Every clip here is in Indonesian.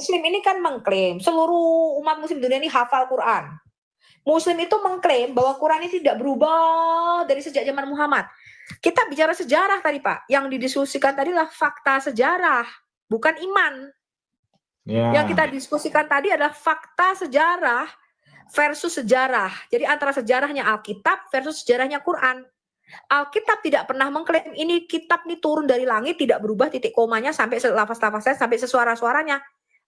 Muslim ini kan mengklaim seluruh umat Muslim dunia ini hafal Quran. Muslim itu mengklaim bahwa Quran ini tidak berubah dari sejak zaman Muhammad. Kita bicara sejarah tadi, Pak. Yang didiskusikan tadi adalah fakta sejarah, bukan iman. Yang kita diskusikan tadi adalah fakta sejarah versus sejarah. Jadi antara sejarahnya Alkitab versus sejarahnya Quran. Alkitab tidak pernah mengklaim ini kitab ini turun dari langit, tidak berubah titik komanya sampai lafaz-lafaznya sampai sesuara-suaranya.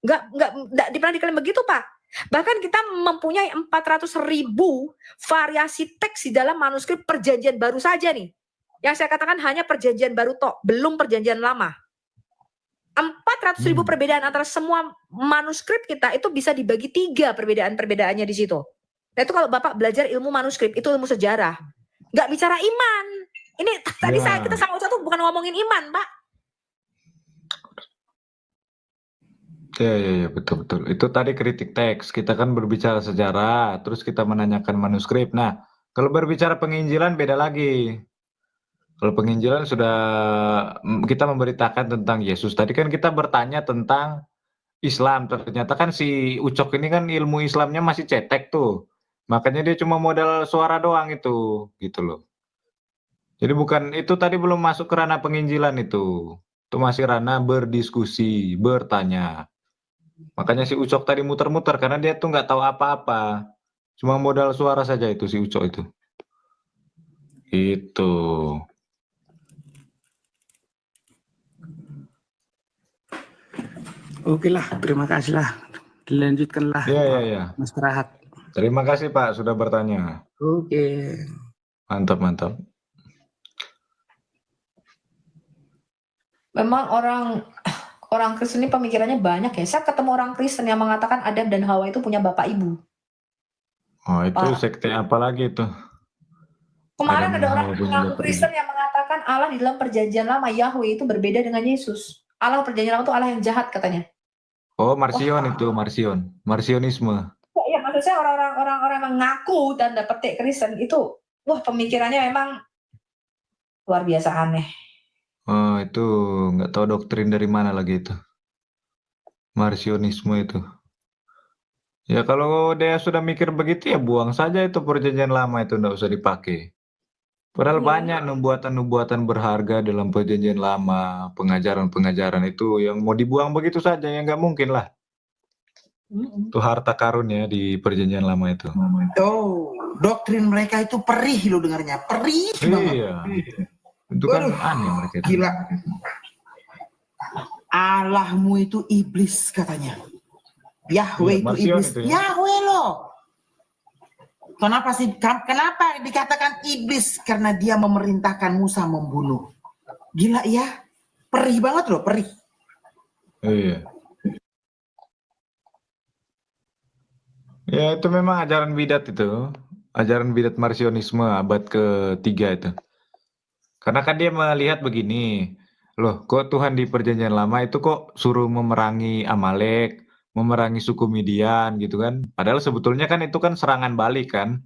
Enggak pernah diklaim begitu, Pak. Bahkan kita mempunyai 400.000 variasi teks di dalam manuskrip perjanjian baru saja nih. Yang saya katakan hanya perjanjian baru tok, belum perjanjian lama. 400.000 perbedaan antara semua manuskrip kita itu bisa dibagi 3 perbedaan-perbedaannya di situ. Nah itu kalau Bapak belajar ilmu manuskrip, itu ilmu sejarah. Nggak bicara iman. Ini tadi kita sama Ustaz tuh bukan ngomongin iman, Pak. Ya, betul. Itu tadi kritik teks. Kita kan berbicara sejarah, terus kita menanyakan manuskrip. Nah, kalau berbicara penginjilan beda lagi. Kalau penginjilan sudah kita memberitakan tentang Yesus. Tadi kan kita bertanya tentang Islam. Ternyata kan si Ucok ini kan ilmu Islamnya masih cetek tuh. Makanya dia cuma modal suara doang itu, gitu loh. Jadi bukan itu tadi belum masuk ke ranah penginjilan itu. Itu masih ranah berdiskusi, bertanya. Makanya si Ucok tadi muter-muter karena dia tuh nggak tahu apa-apa. Cuma modal suara saja itu si Ucok itu. Itu. Oke lah, terima kasih lah. Dilanjutkanlah. Ya. Mas Rahat. Terima kasih Pak sudah bertanya. Oke. Mantap. Memang orang Kristen ini pemikirannya banyak ya. Saya ketemu orang Kristen yang mengatakan Adam dan Hawa itu punya bapak ibu. Oh itu sekte apa lagi itu? Kemarin ada orang mengaku Kristen yang mengatakan Allah di dalam perjanjian lama Yahweh itu berbeda dengan Yesus. Allah perjanjian lama itu Allah yang jahat katanya. Oh Marsionisme. Ya maksud saya orang-orang mengaku tanda petik Kristen itu, wah pemikirannya memang luar biasa aneh. Oh itu nggak tahu doktrin dari mana lagi itu. Marsionisme itu. Ya kalau dia sudah mikir begitu ya buang saja itu perjanjian lama itu nggak usah dipakai. Padahal banyak nubuatan-nubuatan berharga dalam perjanjian lama, pengajaran-pengajaran itu yang mau dibuang begitu saja ya nggak mungkin lah. Itu harta karun ya di perjanjian lama itu. Oh, doktrin mereka itu perih lo dengarnya, perih banget. Iya. Itu kan aneh mereka itu. Gila. Allahmu itu iblis katanya. Yahweh itu iblis. Itu ya? Yahweh loh. Kenapa dikatakan iblis? Karena dia memerintahkan Musa membunuh. Gila ya. Perih banget loh, perih. Iya. Ya itu memang ajaran bidat itu. Ajaran bidat Marsionisme abad ke-3 itu. Karena kan dia melihat begini. Loh kok Tuhan di perjanjian lama itu kok suruh memerangi Amalek, memerangi suku Midian gitu kan. Padahal sebetulnya kan itu kan serangan balik kan.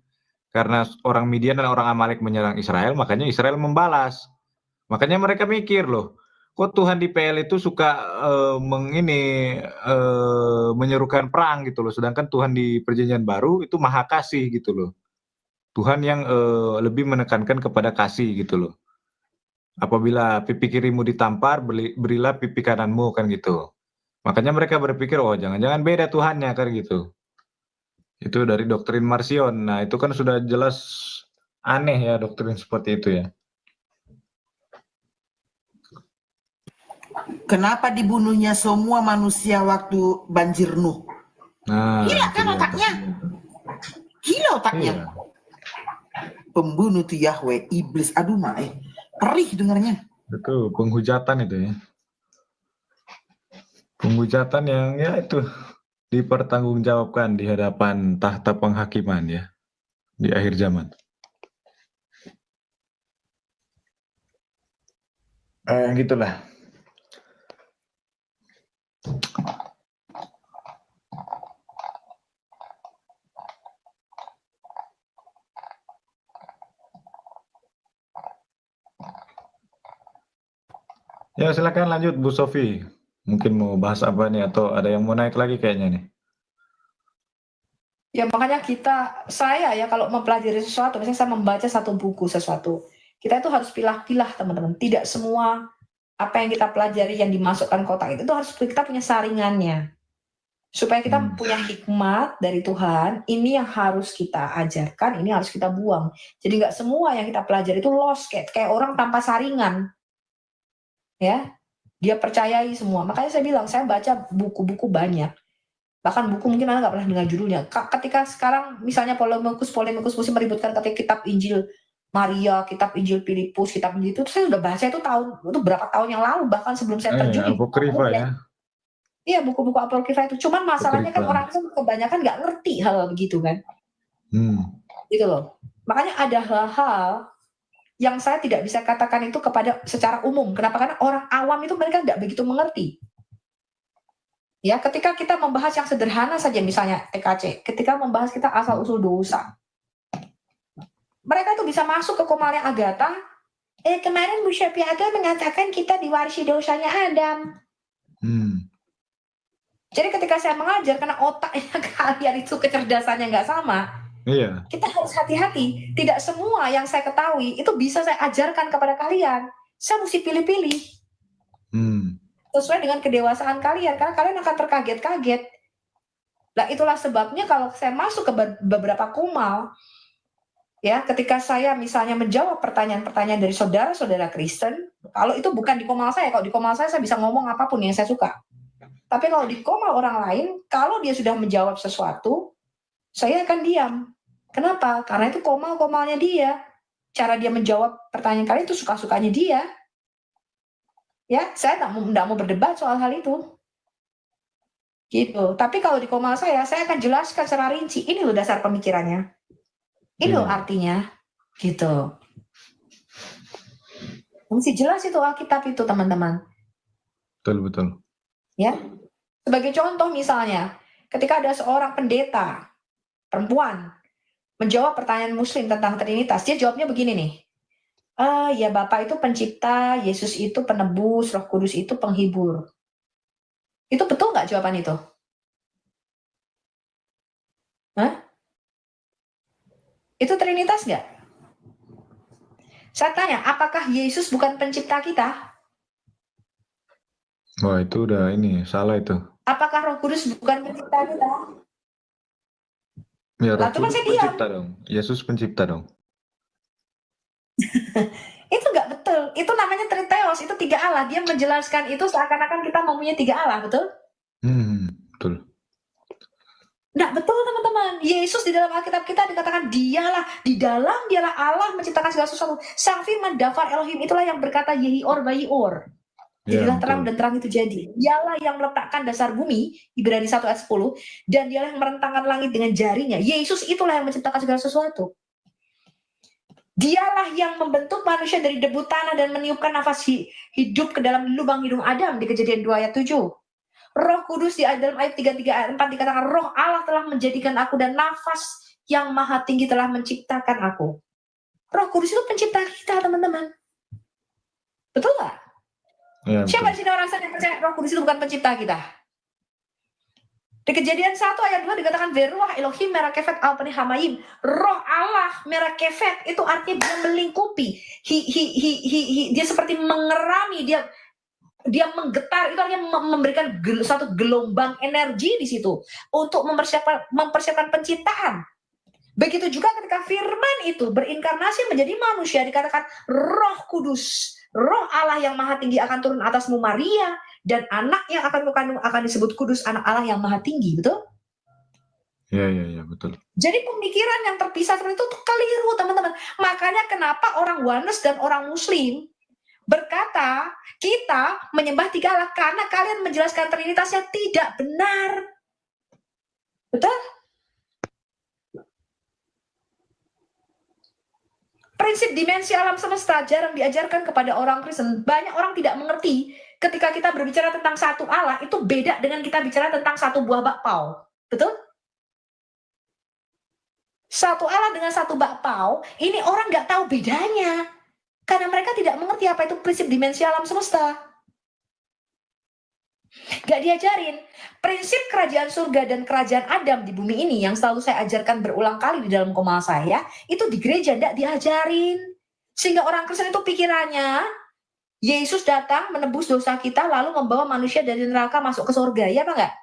Karena orang Midian dan orang Amalek menyerang Israel, makanya Israel membalas. Makanya mereka mikir loh, kok Tuhan di PL itu suka menyerukan perang gitu loh. Sedangkan Tuhan di perjanjian baru itu maha kasih gitu loh. Tuhan yang lebih menekankan kepada kasih gitu loh. Apabila pipi kirimu ditampar, berilah pipi kananmu kan gitu. Makanya mereka berpikir, oh jangan-jangan beda Tuhannya kan gitu. Itu dari doktrin Marsion. Nah itu kan sudah jelas aneh ya doktrin seperti itu ya. Kenapa dibunuhnya semua manusia waktu banjir Nuh? Nah, gila kan otaknya? Gila otaknya. Iya. Pembunuh itu Yahweh, iblis. Aduh perih dengarnya. Betul, penghujatan itu ya. Penghujatan yang ya itu dipertanggungjawabkan di hadapan tahta penghakiman ya di akhir zaman. Gitulah. Ya silakan lanjut Bu Sofi. Mungkin mau bahas apa nih, atau ada yang mau naik lagi kayaknya nih? Ya makanya saya ya kalau mempelajari sesuatu, misalnya saya membaca satu buku sesuatu, kita itu harus pilah-pilah teman-teman. Tidak semua apa yang kita pelajari yang dimasukkan kotak itu harus kita punya saringannya. Supaya kita punya hikmat dari Tuhan, ini yang harus kita ajarkan, ini harus kita buang. Jadi nggak semua yang kita pelajari itu lost, kayak orang tanpa saringan. Ya, dia percayai semua. Makanya saya bilang, saya baca buku-buku banyak. Bahkan buku mungkin Anda nggak pernah dengar judulnya. Ketika sekarang misalnya polemikus mesti meributkan ketika kitab Injil Maria, kitab Injil Filipus, kitab Injil itu saya sudah baca itu berapa tahun yang lalu, bahkan sebelum saya terjun. Apokrifa ya? Iya, buku-buku apokrifa itu. Cuman masalahnya kan orang itu kebanyakan nggak ngerti hal begitu kan. Gitu loh. Makanya ada hal-hal yang saya tidak bisa katakan itu kepada secara umum. Kenapa? Karena orang awam itu mereka nggak begitu mengerti. Ya, ketika kita membahas yang sederhana saja, misalnya TKC, ketika membahas kita asal usul dosa, mereka tuh bisa masuk ke komalnya Agatha. Kemarin Bu Syafiatul mengatakan kita diwarisi dosanya Adam. Jadi ketika saya mengajar, karena otaknya kalian itu kecerdasannya nggak sama, kita harus hati-hati. Tidak semua yang saya ketahui itu bisa saya ajarkan kepada kalian. Saya mesti pilih-pilih. Sesuai dengan kedewasaan kalian, karena kalian akan terkaget-kaget. Nah, itulah sebabnya kalau saya masuk ke beberapa kumal, ya, ketika saya misalnya menjawab pertanyaan-pertanyaan dari saudara-saudara Kristen, kalau itu bukan di kumal saya, kalau di kumal saya bisa ngomong apapun yang saya suka. Tapi kalau di kumal orang lain, kalau dia sudah menjawab sesuatu, saya akan diam. Kenapa? Karena itu komal-komalnya dia. Cara dia menjawab pertanyaan kalian itu suka-sukanya dia. Ya, saya tidak mau berdebat soal hal itu. Gitu. Tapi kalau di komal saya akan jelaskan secara rinci. Ini loh dasar pemikirannya. Ini loh artinya. Gitu. Mesti jelas itu Alkitab itu, teman-teman. Betul. Ya. Sebagai contoh misalnya, ketika ada seorang pendeta perempuan menjawab pertanyaan Muslim tentang Trinitas, dia jawabnya begini nih. Ya Bapak itu pencipta, Yesus itu penebus, Roh Kudus itu penghibur. Itu betul nggak jawaban itu? Hah? Itu Trinitas nggak? Saya tanya, apakah Yesus bukan pencipta kita? Wah, itu udah salah itu. Apakah Roh Kudus bukan pencipta kita? Ya, Roh Cuma Kudus saya pencipta dong. Yesus pencipta dong. Itu nggak betul. Itu namanya Triteos, itu tiga Allah. Dia menjelaskan itu seakan-akan kita mempunyai tiga Allah, betul? Betul. Nggak betul, teman-teman. Yesus di dalam Alkitab kita dikatakan dialah Allah menciptakan segala sesuatu. Sang firman Dafar Elohim itulah yang berkata Yehior Bayior. Jadilah terang dan terang itu jadi. Dialah yang meletakkan dasar bumi, Ibrani 1 ayat 10, dan dialah yang merentangkan langit dengan jarinya. Yesus itulah yang menciptakan segala sesuatu. Dialah yang membentuk manusia dari debu tanah dan meniupkan nafas hidup ke dalam lubang hidung Adam di Kejadian 2 ayat 7. Roh Kudus di dalam ayat 33 ayat 4 dikatakan Roh Allah telah menjadikan aku dan nafas yang maha tinggi telah menciptakan aku. Roh Kudus itu pencipta kita, teman-teman. Betul nggak? Ya, siapa di sini orang yang percaya Roh Kudus itu bukan pencipta kita? Di Kejadian 1 ayat 2 dikatakan Veruah Elohim merakefet al-pani hamayim. Roh Allah merakefet itu artinya dia melingkupi. Dia seperti mengerami, dia menggetar, itu artinya memberikan satu gelombang energi di situ untuk mempersiapkan penciptaan. Begitu juga ketika firman itu berinkarnasi menjadi manusia, dikatakan Roh Kudus, Roh Allah yang maha tinggi akan turun atasmu Maria, dan anak yang akan kukandung akan disebut kudus, anak Allah yang maha tinggi, betul? Ya, betul. Jadi pemikiran yang terpisah seperti itu tuh keliru, teman-teman. Makanya kenapa orang Oneness dan orang Muslim berkata kita menyembah tiga Allah, karena kalian menjelaskan Trinitasnya tidak benar. Betul? Prinsip dimensi alam semesta jarang diajarkan kepada orang Kristen. Banyak orang tidak mengerti ketika kita berbicara tentang satu Allah, itu beda dengan kita bicara tentang satu buah bakpao. Betul? Satu Allah dengan satu bakpao, ini orang nggak tahu bedanya. Karena mereka tidak mengerti apa itu prinsip dimensi alam semesta. Gak diajarin. Prinsip kerajaan surga dan kerajaan Adam di bumi ini yang selalu saya ajarkan berulang kali di dalam komal saya, itu di gereja gak diajarin. Sehingga orang Kristen itu pikirannya, Yesus datang menebus dosa kita lalu membawa manusia dari neraka masuk ke surga. Ya apa enggak?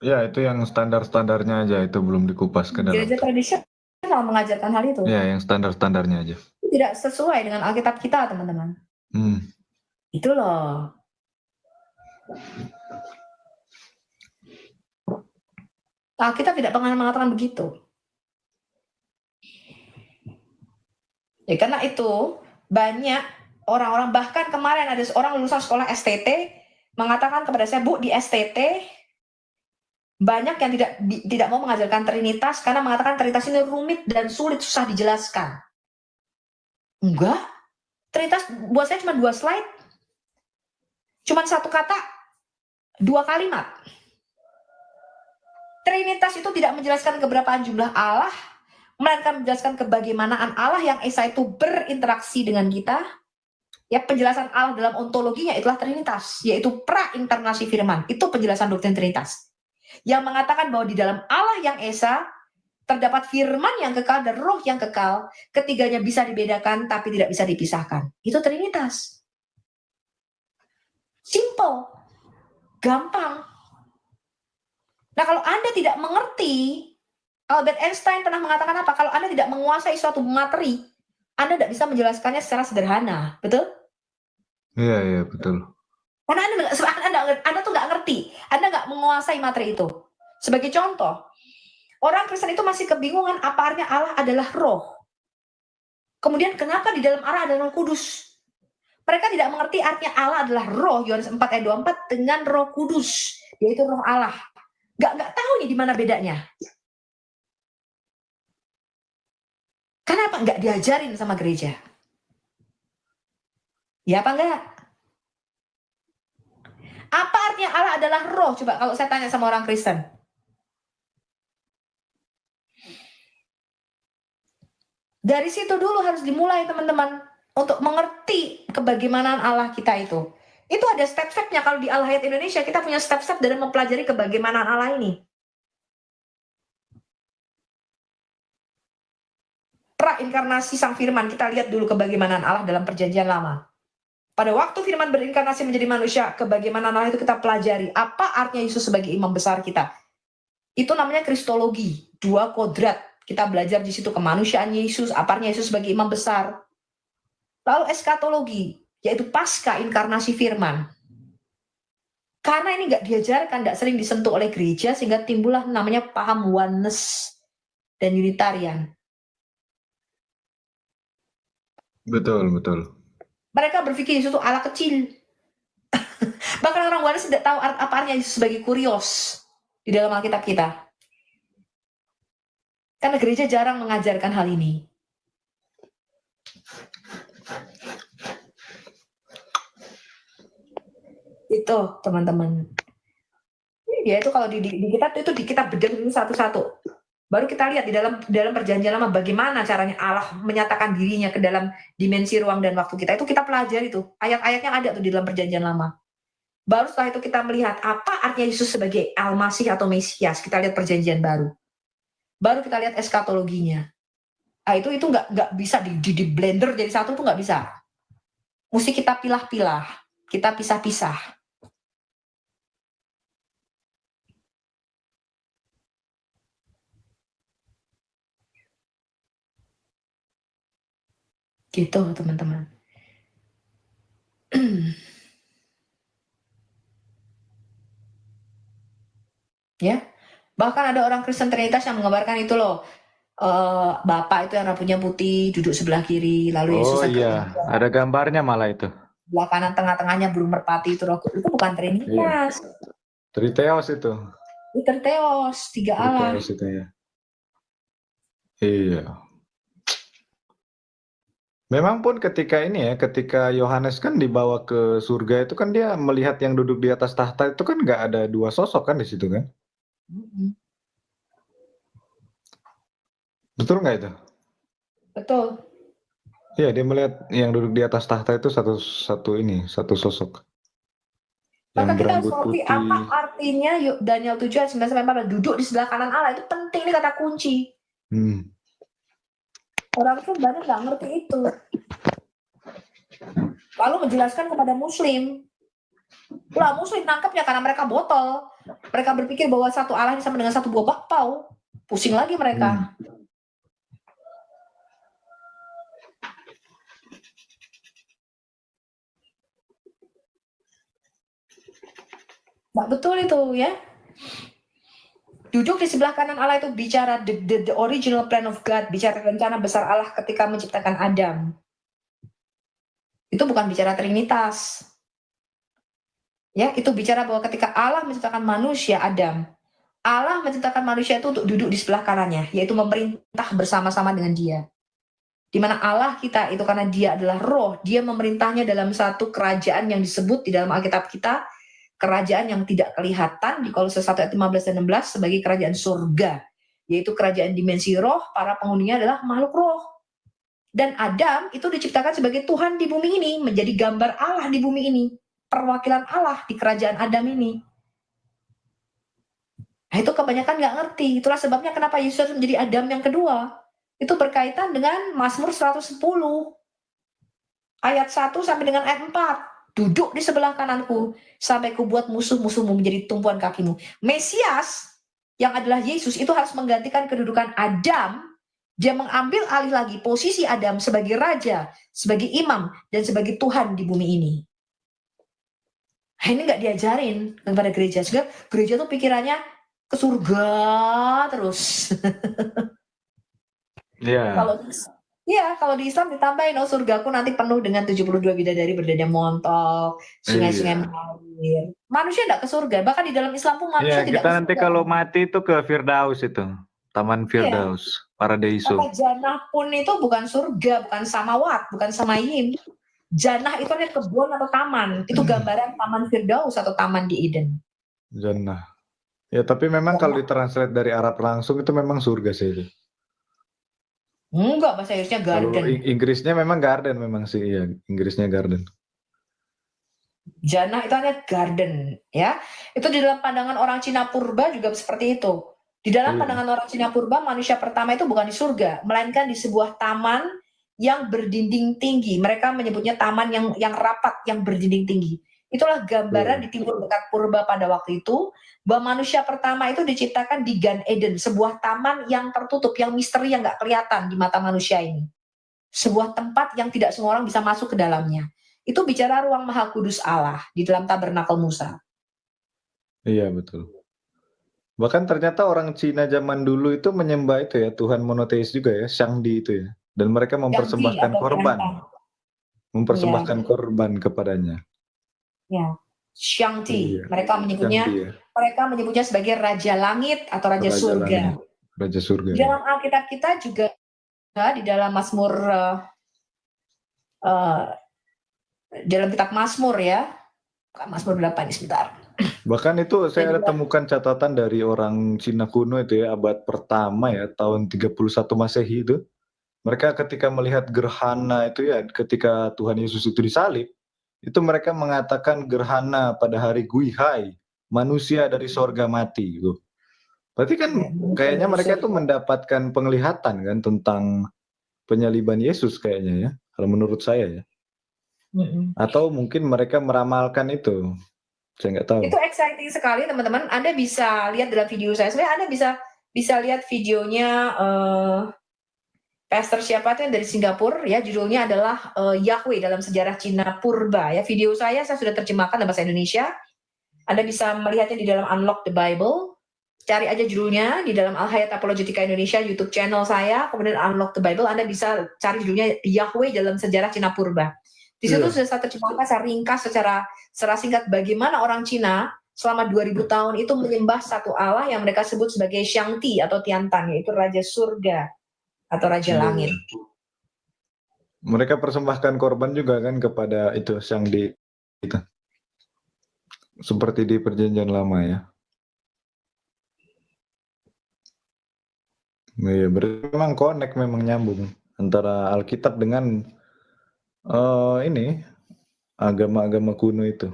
Ya, itu yang standar-standarnya aja, itu belum dikupas ke dalam. Gereja tradisional mengajarkan hal itu. Ya, yang standar-standarnya aja. Tidak sesuai dengan Alkitab kita, teman-teman. Itu loh. Alkitab tidak pernah mengatakan begitu. Ya, karena itu banyak orang-orang, bahkan kemarin ada seorang lulusan sekolah STT mengatakan kepada saya, Bu, di STT banyak yang tidak mau mengajarkan Trinitas karena mengatakan Trinitas ini rumit dan sulit, susah dijelaskan. Enggak. Trinitas buat saya cuma 2 slide. Cuma 1 kata, 2 kalimat. Trinitas itu tidak menjelaskan keberapaan jumlah Allah, melainkan menjelaskan kebagaimanaan Allah yang Esa itu berinteraksi dengan kita. Ya, penjelasan Allah dalam ontologinya itulah Trinitas, yaitu pra-inkarnasi firman. Itu penjelasan doktrin Trinitas. Yang mengatakan bahwa di dalam Allah yang Esa terdapat firman yang kekal dan roh yang kekal, ketiganya bisa dibedakan tapi tidak bisa dipisahkan. Itu Trinitas. Simple, gampang. Nah, kalau Anda tidak mengerti, Albert Einstein pernah mengatakan apa? Kalau Anda tidak menguasai suatu materi, Anda tidak bisa menjelaskannya secara sederhana, betul? Iya, betul. Karena Anda tuh nggak ngerti, Anda nggak menguasai materi itu. Sebagai contoh, orang Kristen itu masih kebingungan apa artinya Allah adalah roh. Kemudian kenapa di dalam Allah ada Roh Kudus? Mereka tidak mengerti artinya Allah adalah roh, Yohanes 4 ayat 24, dengan Roh Kudus, yaitu roh Allah. Nggak tahu nih di mana bedanya. Kenapa nggak diajarin sama gereja? Ya apa enggak? Apa artinya Allah adalah roh? Coba kalau saya tanya sama orang Kristen. Dari situ dulu harus dimulai, teman-teman, untuk mengerti kebagaimanaan Allah kita itu. Itu ada step-stepnya. Kalau di Al-Hayat Indonesia kita punya step-step dalam mempelajari kebagaimanaan Allah ini. Pra-inkarnasi Sang Firman, kita lihat dulu kebagaimanaan Allah dalam Perjanjian Lama. Pada waktu Firman berinkarnasi menjadi manusia, kebagaimanaan Allah itu kita pelajari. Apa artinya Yesus sebagai imam besar kita? Itu namanya kristologi, 2 kodrat. Kita belajar di situ kemanusiaan Yesus, apa artinya Yesus sebagai imam besar. Lalu eskatologi, yaitu pasca inkarnasi Firman. Karena ini nggak diajarkan, nggak sering disentuh oleh gereja, sehingga timbullah namanya paham oneness dan Unitarian. Betul. Mereka berpikir Yesus itu Allah kecil. Bahkan orang oneness tidak tahu apa artinya Yesus sebagai kurios di dalam Alkitab kita. Karena gereja jarang mengajarkan hal ini. Itu, teman-teman. Ya itu kalau di kita itu kita bedah dulu satu-satu. Baru kita lihat di dalam Perjanjian Lama bagaimana caranya Allah menyatakan dirinya ke dalam dimensi ruang dan waktu kita. Itu kita pelajari tuh. Ayat-ayatnya ada tuh di dalam Perjanjian Lama. Baru setelah itu kita melihat apa artinya Yesus sebagai Al-Masih atau Mesias. Kita lihat Perjanjian Baru. Baru kita lihat eskatologinya. Nah, itu nggak bisa di blender jadi satu, tuh nggak bisa. Mesti kita pilah-pilah, kita pisah-pisah. Gitu, teman-teman. Ya, bahkan ada orang Kristen Trinitas yang menggambarkan itu loh. Bapak itu yang rambutnya putih duduk sebelah kiri, lalu Yesus ada gambarnya malah itu. Sebelah kanan tengah-tengahnya burung merpati itu roh. Itu bukan Trinitas. Triteos itu. Itu Triteos, 3 Allah. Triteos itu ya. Iya. Memang pun ketika Yohanes kan dibawa ke surga itu kan dia melihat yang duduk di atas tahta itu kan nggak ada 2 sosok kan di situ kan? Betul nggak itu? Betul. Iya, dia melihat yang duduk di atas tahta itu satu sosok yang Maka kita harus berambut mengerti putih. apa artinya Daniel 7 ayat 9 sampai 14 duduk di sebelah kanan Allah. Itu penting, ini kata kunci. Hmm. Orang itu banyak nggak ngerti itu. Lalu menjelaskan kepada muslim. Lah muslim nangkepnya karena mereka botol. Mereka berpikir bahwa satu Allah ini sama dengan satu buah bakpao. Pusing lagi mereka. Nggak betul itu ya. Duduk di sebelah kanan Allah itu bicara the original plan of God, bicara rencana besar Allah ketika menciptakan Adam. Itu bukan bicara Trinitas. Ya, itu bicara bahwa ketika Allah menciptakan manusia Adam, Allah menciptakan manusia itu untuk duduk di sebelah kanannya, yaitu memerintah bersama-sama dengan dia. Di mana Allah kita itu karena dia adalah roh, dia memerintahnya dalam satu kerajaan yang disebut di dalam Alkitab kita, kerajaan yang tidak kelihatan di Kolose 1 ayat 15 dan 16 sebagai kerajaan surga, yaitu kerajaan dimensi roh, para penghuninya adalah makhluk roh. Dan Adam itu diciptakan sebagai Tuhan di bumi ini, menjadi gambar Allah di bumi ini, perwakilan Allah di kerajaan Adam ini. Nah, itu kebanyakan nggak ngerti. Itulah sebabnya kenapa Yesus harus menjadi Adam yang kedua. Itu berkaitan dengan Mazmur 110 ayat 1 sampai dengan ayat 4. Duduk di sebelah kananku sampai kubuat musuh-musuhmu menjadi tumpuan kakimu. Mesias yang adalah Yesus itu harus menggantikan kedudukan Adam. Dia mengambil alih lagi posisi Adam sebagai raja, sebagai imam, dan sebagai Tuhan di bumi ini. Nah, ini nggak diajarin kepada gereja. Sehingga gereja tuh pikirannya ke surga terus. Iya. Kalau di Islam ditambahin, oh surgaku nanti penuh dengan 72 bidadari berdada montok, sungai-sungai mengalir. Manusia enggak ke surga, bahkan di dalam Islam pun manusia Iya, tidak kita ke nanti surga. kalau mati itu ke Firdaus itu. Taman Firdaus, Paradiso. Kata Jannah pun itu bukan surga, bukan samawat, bukan samayim. Jannah itu adalah kebun atau taman. Itu gambaran taman Firdaus atau taman di Eden. Jannah. Ya, tapi memang kalau ditranslate dari Arab langsung itu memang surga sih. Enggak, bahasa Inggrisnya Kalau garden. Inggrisnya memang garden memang sih, ya. Inggrisnya garden. Jannah itu hanya garden, ya. Itu di dalam pandangan orang Cina purba juga seperti itu. Di dalam pandangan orang Cina purba, manusia pertama itu bukan di surga, melainkan di sebuah taman yang berdinding tinggi. Mereka menyebutnya taman yang rapat, yang berdinding tinggi. Itulah gambaran di timur dekat purba pada waktu itu, bahwa manusia pertama itu diciptakan di Gan Eden, sebuah taman yang tertutup, yang misteri, yang nggak kelihatan di mata manusia ini. Sebuah tempat yang tidak semua orang bisa masuk ke dalamnya. Itu bicara ruang maha kudus Allah di dalam tabernakel Musa. Iya, betul. Bahkan ternyata orang Cina zaman dulu itu menyembah itu ya, Tuhan monoteis juga ya, Shangdi itu ya. Dan mereka mempersembahkan korban. Mempersembahkan korban kepadanya. Ya, Shangti. Iya. Mereka menyebutnya Shangdi, ya. Mereka menyebutnya sebagai Raja Langit atau Raja Surga. Langit. Raja Surga. Di dalam Alkitab kita juga di dalam Mazmur dalam kitab Mazmur ya. Mazmur 8 ini sebentar. Bahkan itu saya ada temukan catatan dari orang Cina kuno itu ya, abad pertama ya, tahun 31 Masehi itu. Mereka ketika melihat gerhana itu ya, ketika Tuhan Yesus itu disalib, itu mereka mengatakan gerhana pada hari Guihai, manusia dari sorga mati gitu. Berarti kan kayaknya mereka tuh mendapatkan penglihatan kan tentang penyaliban Yesus kayaknya ya, kalau menurut saya ya. Atau mungkin mereka meramalkan itu. Saya nggak tahu. Itu exciting sekali teman-teman. Anda bisa lihat dalam video saya. Sebenarnya Anda bisa lihat videonya pastor siapa itu yang dari Singapura ya. Judulnya adalah Yahweh dalam sejarah Cina purba ya. Video saya sudah terjemahkan dalam bahasa Indonesia. Anda bisa melihatnya di dalam Unlock the Bible. Cari aja judulnya di dalam Al-Hayat Apologetika Indonesia YouTube channel saya. Kemudian Unlock the Bible. Anda bisa cari judulnya Yahweh dalam sejarah Cina purba. Di situ sudah saya terjemahkan, saya ringkas secara singkat bagaimana orang Cina selama 2000 tahun itu menyembah satu Allah yang mereka sebut sebagai Shangti atau Tiantan, yaitu Raja Surga atau Raja Langit. Mereka persembahkan korban juga kan kepada itu Shangdi itu. Seperti di Perjanjian Lama ya. Iya, berarti memang connect, memang nyambung antara Alkitab dengan Ini agama-agama kuno itu.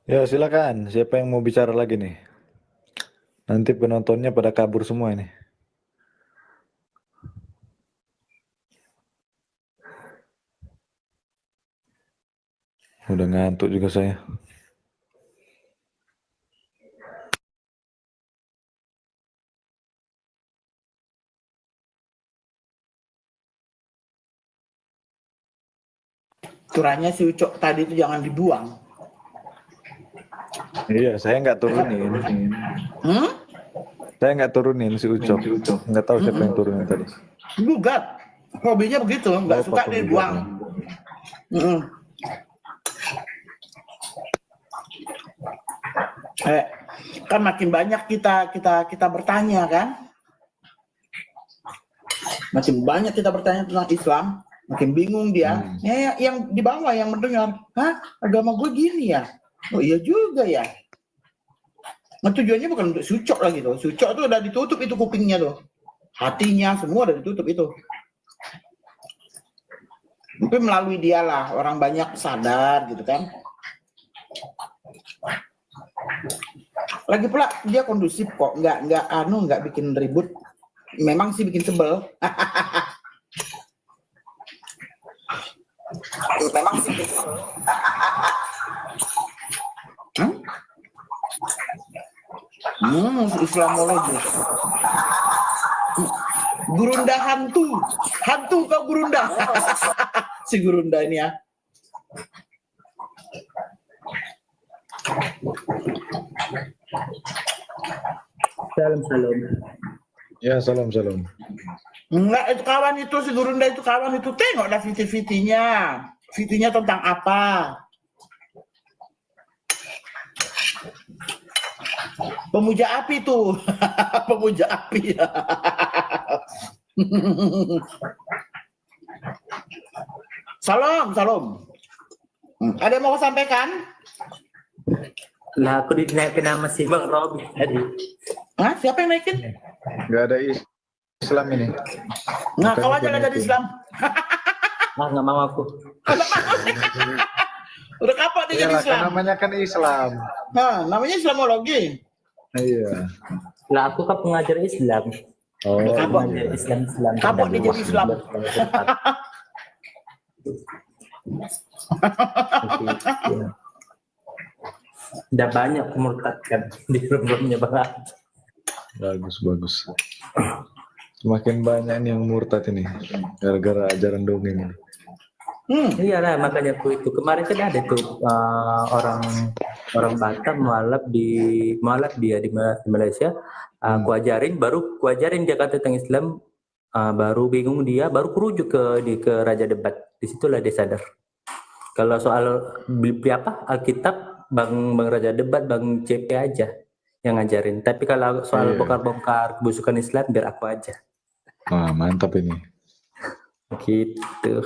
Ya silakan, siapa yang mau bicara lagi nih? Nanti penontonnya pada kabur semua ini. Udah ngantuk juga saya. Curahnya si Ucok tadi itu jangan dibuang. Iya, saya nggak turunin. Hmm? Saya nggak turunin si Ucok. Nggak tahu siapa yang turunin tadi. Gugat. Hobinya begitu, nggak Oh, suka Papa dibuang. Mm-mm. Kan makin banyak kita bertanya kan, makin banyak kita bertanya tentang Islam, makin bingung dia. Ya, yang di bawah yang mendengar, hah, agama gue gini ya? Oh iya juga ya. Nah, tujuannya bukan untuk Sucok lagi tuh. Sucok tuh udah ditutup itu kupingnya tuh, hatinya semua udah ditutup itu. Tapi melalui dialah orang banyak sadar gitu kan. Lagi pula dia kondusif kok, nggak bikin ribut. Memang sih bikin sebel. Memang sih bikin sebel. Islamologi. Gurunda hantu kau Gurunda. Si Gurunda ini ya. Salam. Ya, salam. Enggak, itu kawan itu, si Gurunda itu kawan itu. Tengok dah VT-VT-nya. VT-nya tentang apa? Pemuja api tuh. Pemuja api. Salam. Ada yang mau kau sampaikan? Lah aku dinaikin nama si Bang Robi tadi. Hah? Siapa yang naikin? Nggak ada Islam ini. Nah, Bukan kau aku aja lah jadi naikin. Islam. Nggak mau aku. Udah kapok dia jadi Iyalah, kan Islam. namanya kan Islam. Nah, namanya Islamologi. Iya. Lah aku kan pengajar Islam. Oh, Kapok. iya. Islam. Kapok dia jadi Islam. Udah banyak murtad kan di rumahnya banget. Bagus. Semakin banyak nih yang murtad ini gara-gara ajaran dongeng ini. Iya lah, makanya aku itu kemarin kan ada tuh orang Batam mualaf dia di Malaysia. Aku ajarin dia kata tentang Islam, baru bingung dia, baru kurujuk ke Raja Debat. Disitulah dia sadar. Kalau soal apa Alkitab, Bang Raja Debat, Bang CP aja yang ngajarin. Tapi kalau soal bongkar-bongkar kebusukan Islam biar aku aja. Wah, mantap ini. Gitu.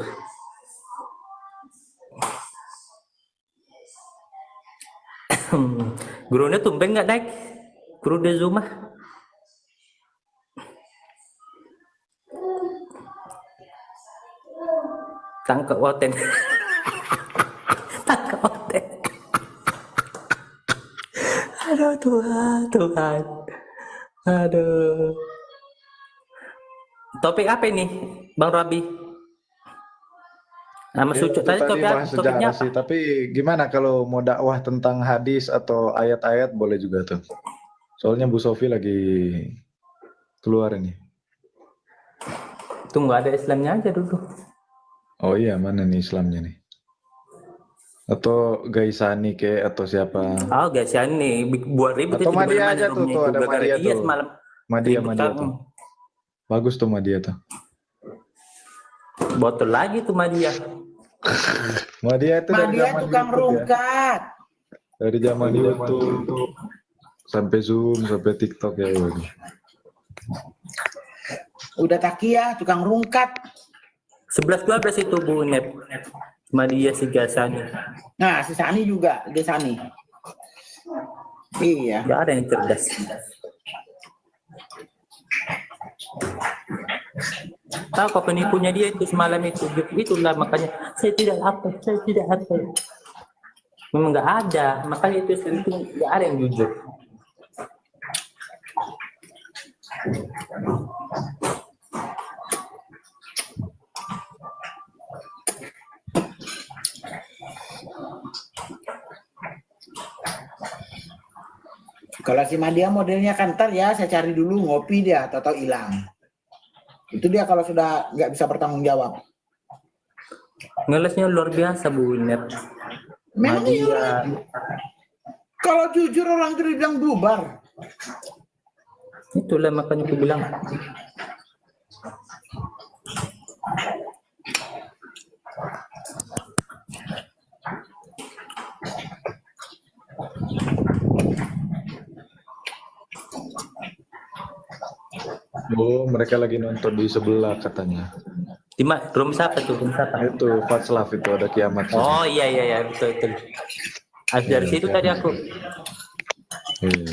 Gurunya tumben nggak naik? Guru di Zoom ah. Tangkap Woten. Tangkap Woten. Aduh Tuhan. Aduh. Topik apa ini, Bang Rabi? Nama Sucuk tadi bahas topiknya sejarah apa? sih, tapi gimana kalau mau dakwah tentang hadis atau ayat-ayat boleh juga tuh. Soalnya Bu Sofi lagi keluar ini. Tunggu ada Islamnya aja dulu. Oh iya, mana nih Islamnya nih? Atau Gaisani ke atau siapa? Oh guys, ya nih buat ribut Atau itu di Madia mana-mana aja tuh, roomnya tuh itu ada gara-gara Madia dia tuh. semalam Madia ribut Madia tuh. Bagus tuh Madia tuh. botol lagi tuh Madia. Madia itu dari Madia zaman tukang YouTube ya. rungkat. Dari zaman YouTube sampai Zoom sampai TikTok ya. Waduh. Udah takia tukang rungkat. 11-12 itu Bu Nep. Madia si Gasani. Nah, si Sani juga, dia Sani. Iya. Gak ada yang cerdas. Tahu kok penipunya dia itu semalam itu. Itulah makanya saya tidak apa. Memang nggak ada. Makanya itu nggak ada yang jujur. Kalau si Madia modelnya kan ntar ya, saya cari dulu ngopi dia, atau hilang. Itu dia kalau sudah nggak bisa bertanggung jawab. Ngelesnya luar biasa Bu Nep. Memang Madia. iya. Kalau jujur orang itu dibilang bubar. Itulah makanya aku bilang. Oh, mereka lagi nonton di sebelah katanya. Di room siapa tuh? Room siapa? Itu Fatslav itu ada kiamat. Oh iya betul. Habis dari situ tadi aku. Iya.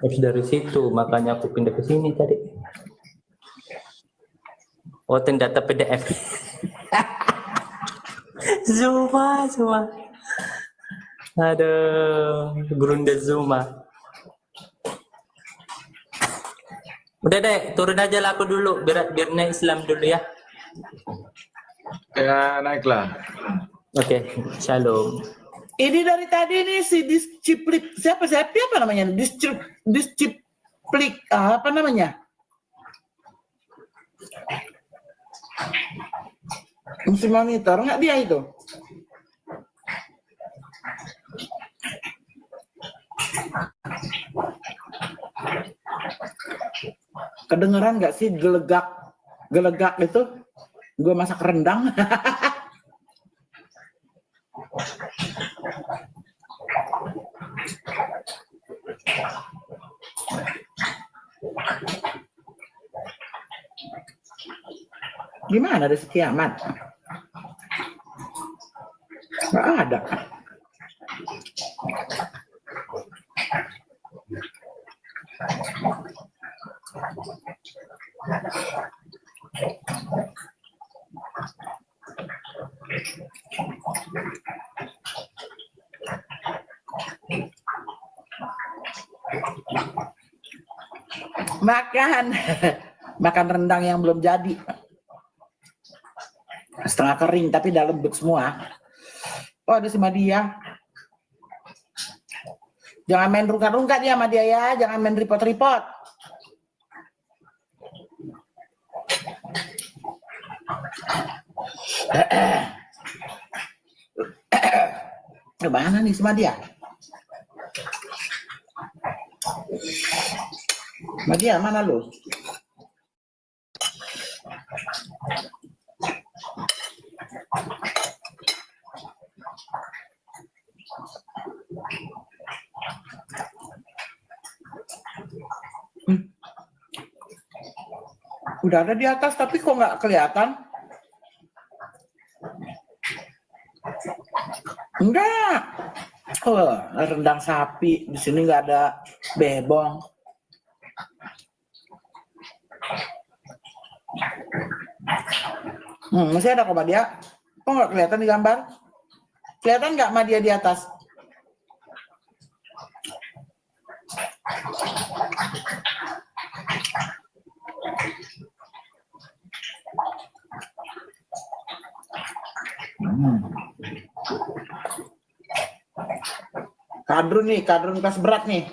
Habis dari situ makanya aku pindah ke sini tadi. Oh, data PDF. Zuma. Aduh, Grunde Zuma. Udah deh, turun aja lah aku dulu, biar naik Islam dulu ya. Ya, naiklah. Oke, shalom. Ini dari tadi nih si Disciplik, siapa namanya? Disciplik, apa namanya? Mesti monitor nggak dia itu? Kedengeran nggak sih gelegak itu? Gue masak rendang. Gimana ada si kiamat? Nggak ada. Makan rendang yang belum jadi, setengah kering tapi dalam lembut semua. Oh, ada si Madia. Jangan main rungkat-rungkat ya Madia ya, jangan main repot-repot. Mana nih si Madia? Madia mana lu? Udah ada di atas tapi kok nggak kelihatan? Enggak. Oh, rendang sapi di sini nggak ada bebong. Masih ada kok Madia. Kok nggak kelihatan di gambar? Kelihatan nggak Madia di atas? Kadrun nih, kadrun kelas berat nih.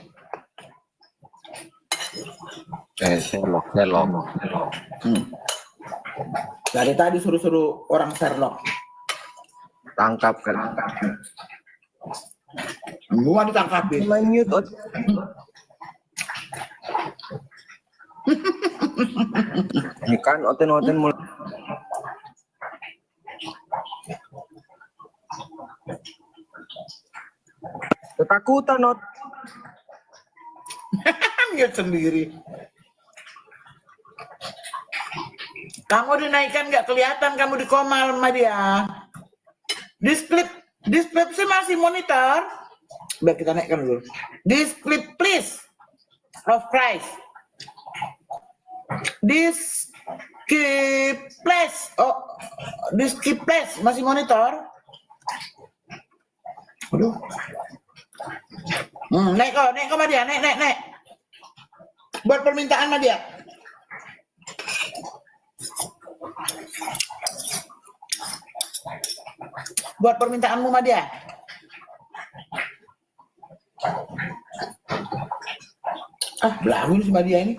Sherlock. Dari tadi suruh-suruh orang Sherlock. Tangkap kan. Gua ditangkapin. Mute. Ini kan oten mulai. Ketakutan Ot. Mute sendiri. Kamu dinaikkan nggak kelihatan kamu di komal sama dia. Display sih masih monitor. Biar kita naikkan dulu. Display please. Of Christ. Display. Oh, display masih monitor. Aduh. Naik kok sama dia, naik. Buat permintaan sama dia. Buat permintaanmu sama dia. Belagu nih sama dia ini.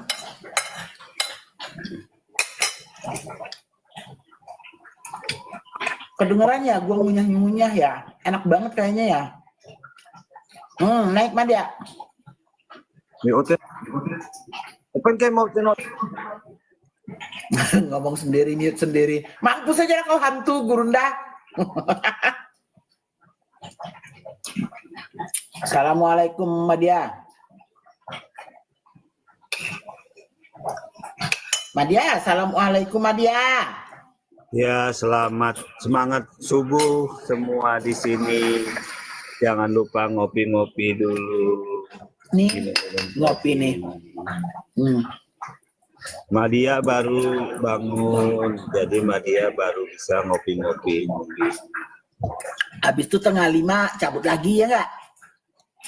Kedengerannya gue ngunyah ya. Enak banget kayaknya ya. Naik sama dia. Ini oten. Open kayak mau tenot. Ngomong sendiri, mute sendiri. Mampus aja kau hantu Gurunda. Assalamualaikum Madia. Assalamualaikum Madia. Ya, selamat semangat subuh semua di sini. Jangan lupa ngopi-ngopi dulu. Nih, ngopi nih. Madia baru bangun, jadi Madia baru bisa ngopi-ngopi. Habis itu 4:30 cabut lagi ya nggak?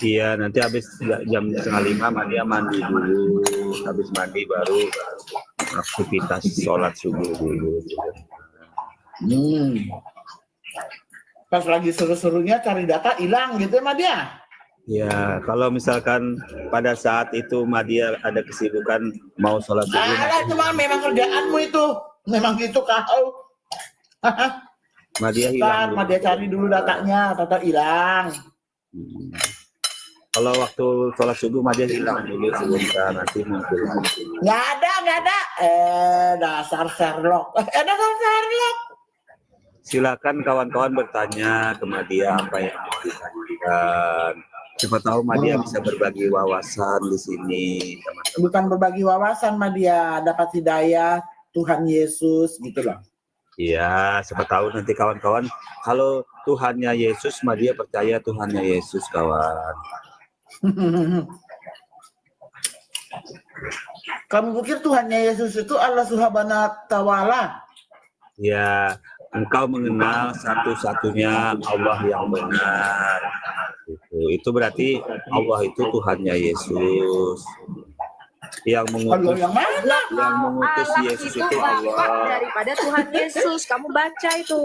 Iya, nanti habis jam 4:30 Madia mandi dulu. Habis mandi baru aktivitas sholat subuh dulu. Pas lagi seru-serunya cari data hilang gitu ya Madia? Ya, kalau misalkan pada saat itu Madia ada kesibukan mau sholat subuh. Cuma memang kerjaanmu itu. Memang gitu kau. Madia hilang. Madia cari dulu datanya, tata hilang. Kalau waktu sholat subuh Madia hilang dulu sebentar, nanti muncul. Nggak ada. Dasar Sherlock. Dasar Sherlock. Silakan kawan-kawan bertanya ke Madia apa yang mau ditanyakan. Siapa tahu Madia bisa berbagi wawasan di sini, teman-teman. Bukan berbagi wawasan Madia, dapat hidayah Tuhan Yesus gitu loh. Iya, siapa tahu nanti kawan-kawan kalau Tuhannya Yesus, Madia percaya Tuhannya Yesus, kawan. Kamu pikir Tuhannya Yesus itu Allah Subhanahu wa Ta'ala? Ya, engkau mengenal satu-satunya Allah yang benar. Itu berarti Allah itu Tuhannya Yesus. Yang mengutus, yang mana? Yang mengutus Allah Yesus itu itu Bapa Allah. daripada Tuhan Yesus. Kamu baca itu.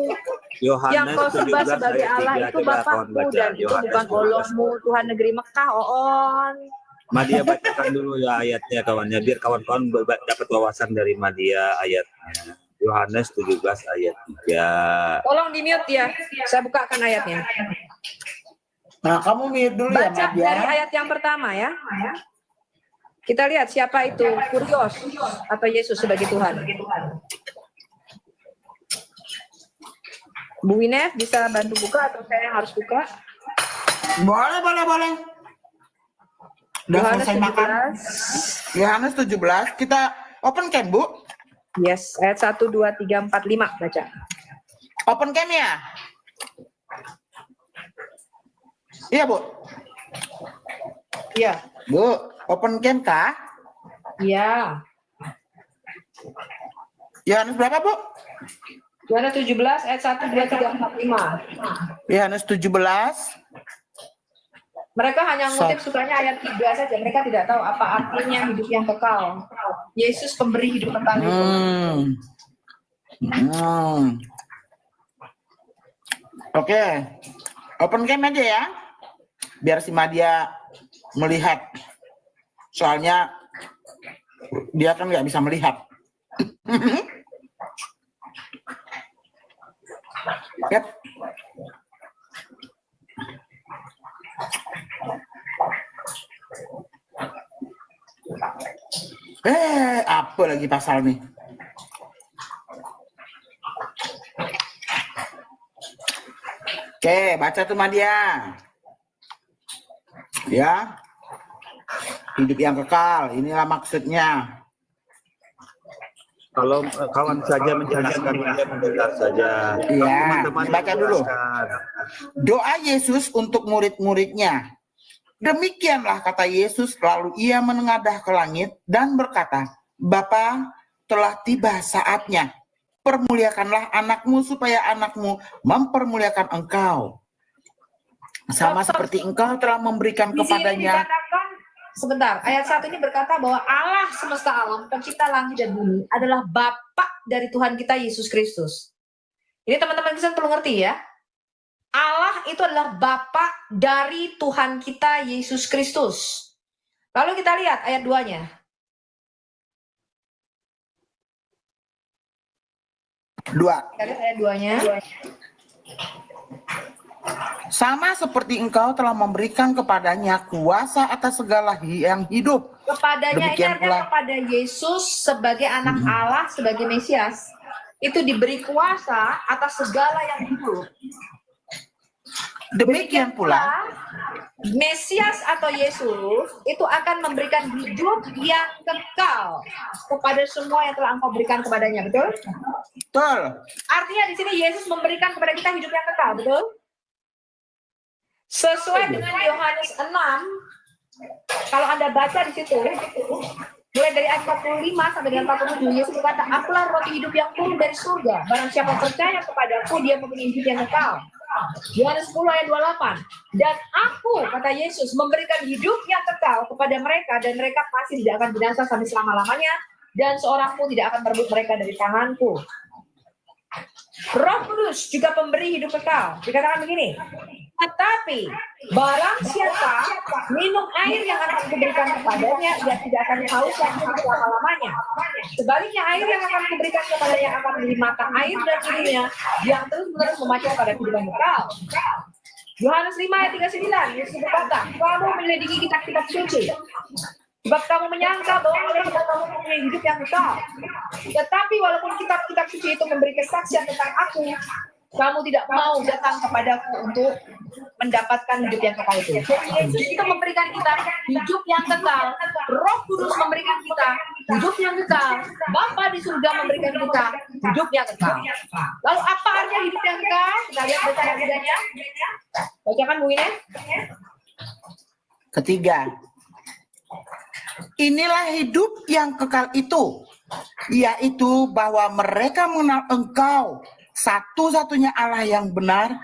Yang Yohanes kau sembah 17 sebagai ayat Allah 3, itu coba kawan Bapakmu baca. dan itu Yohanes bukan 17. Allahmu, Tuhan negeri Mekah, Oon. Madia bacakan dulu ya ayatnya kawannya, biar kawan-kawan dapat wawasan dari Madia ayatnya. Yohanes 17 ayat 3. Tolong di mute ya, saya bukakan ayatnya. Nah, kamu mute dulu ya Baca Madia. dari ayat yang pertama ya. Kita lihat siapa itu, Kurios atau Yesus sebagai Tuhan. Bu Winef bisa bantu buka atau saya yang harus buka? Boleh. Udah Yohanes selesai makan. 17. Yohanes 17, kita open cam, Bu. Yes, ayat 1, 2, 3, 4, 5 baca. Open cam ya? Iya, Bu. Iya. Bu, open cam kah? Iya. Yohanes berapa, Bu? Yohanes 17 ayat 1, 2, 3, 4, 5. Yohanes 17. Mereka hanya ngutip sukanya ayat 3 saja. Mereka tidak tahu apa artinya hidup yang kekal. Yesus pemberi hidup kekal itu. Oke. Open cam aja ya. biar si Madia melihat. Soalnya dia kan nggak bisa melihat. Yap. Apa lagi pasal nih? Oke, baca tuh Madia. Ya. Hidup yang kekal, inilah maksudnya. Kalau kawan saja menjelaskan, dia mendengar saja. Iya, Teman-teman baca dulu. menjelaskan. Doa Yesus untuk murid-muridnya. Demikianlah kata Yesus, lalu ia menengadah ke langit dan berkata, Bapa, telah tiba saatnya. Permuliakanlah anakmu supaya anakmu mempermuliakan engkau. Sama seperti engkau telah memberikan Di sini kepadanya. dikatakan, sebentar, ayat 1 ini berkata bahwa Allah semesta alam, pencipta langit dan bumi adalah Bapa dari Tuhan kita Yesus Kristus. Ini teman-teman Kristen perlu ngerti ya. Allah itu adalah Bapa dari Tuhan kita Yesus Kristus. Lalu kita lihat ayat 2-nya. Kita lihat ayat 2-nya. Sama seperti engkau telah memberikan kepadanya kuasa atas segala yang hidup. Kepadanya ini Demikian artinya pula- kepada Yesus sebagai anak Allah, sebagai Mesias. Itu diberi kuasa atas segala yang hidup. Demikian pula Mesias atau Yesus itu akan memberikan hidup yang kekal kepada semua yang telah engkau berikan kepadanya, betul? betul. Artinya di sini Yesus memberikan kepada kita hidup yang kekal, betul? Sesuai dengan Yohanes 6, kalau Anda baca di situ, mulai dari ayat 45 sampai dengan 47, Yesus berkata, Akulah roti hidup yang turun dari surga. Barang siapa percaya kepadaku, dia mempunyai hidup yang kekal. Yohanes 10 ayat 28. Dan aku, kata Yesus, memberikan hidup yang kekal kepada mereka, dan mereka pasti tidak akan binasa sampai selama-lamanya, dan seorang pun tidak akan merebut mereka dari tanganku. Roh Kudus juga pemberi hidup kekal. Dikatakan begini, tetapi barang siapa minum air yang akan kuberikan kepadanya, ia tidak akan haus lagi selama-lamanya. Sebaliknya air yang akan kuberikan kepadanya akan menjadi mata air dan hidupnya yang terus-menerus memancar pada kehidupan kekal. Yohanes 5 ayat 39, Yesus berkata, kamu menyelidiki kitab-kitab suci, sebab kamu menyangka bahwa oleh kitab kamu mempunyai hidup yang kekal. Tetapi walaupun kitab-kitab suci itu memberi kesaksian tentang aku, kamu tidak mau datang kepadaku untuk mendapatkan hidup yang kekal itu. Jadi Yesus itu memberikan kita hidup yang kekal. Roh Kudus memberikan kita hidup yang kekal. Bapa di surga memberikan kita hidup yang kekal. Lalu apa artinya hidup yang kekal? Kita lihat baca-bacanya. Bacakan Bu Ines. Ketiga, inilah hidup yang kekal itu, yaitu bahwa mereka mengenal engkau, satu-satunya Allah yang benar,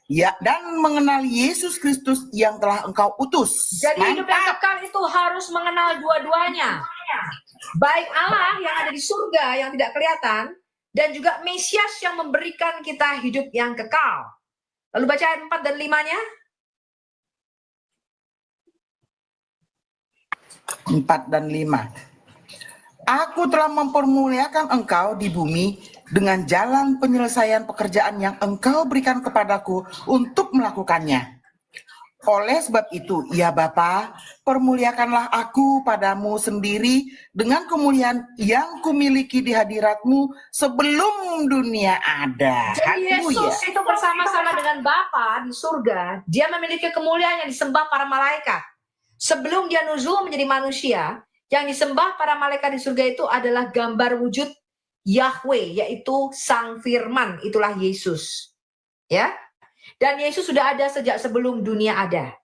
ya, dan mengenal Yesus Kristus yang telah engkau utus. Jadi hidup yang kekal itu harus mengenal dua-duanya. Baik Allah yang ada di surga yang tidak kelihatan, dan juga Mesias yang memberikan kita hidup yang kekal. Lalu baca ayat 4 dan 5-nya. 4 dan 5. Aku telah mempermuliakan engkau di bumi dengan jalan penyelesaian pekerjaan yang engkau berikan kepadaku untuk melakukannya. Oleh sebab itu, ya Bapa, permuliakanlah aku padamu sendiri dengan kemuliaan yang kumiliki di hadiratmu sebelum dunia ada. Jadi Haleluya. Yesus itu bersama-sama dengan Bapa di surga, dia memiliki kemuliaan yang disembah para malaikat. Sebelum dia nuzul menjadi manusia, yang disembah para malaikat di surga itu adalah gambar wujud Yahweh, yaitu Sang Firman, itulah Yesus. Ya. Dan Yesus sudah ada sejak sebelum dunia ada.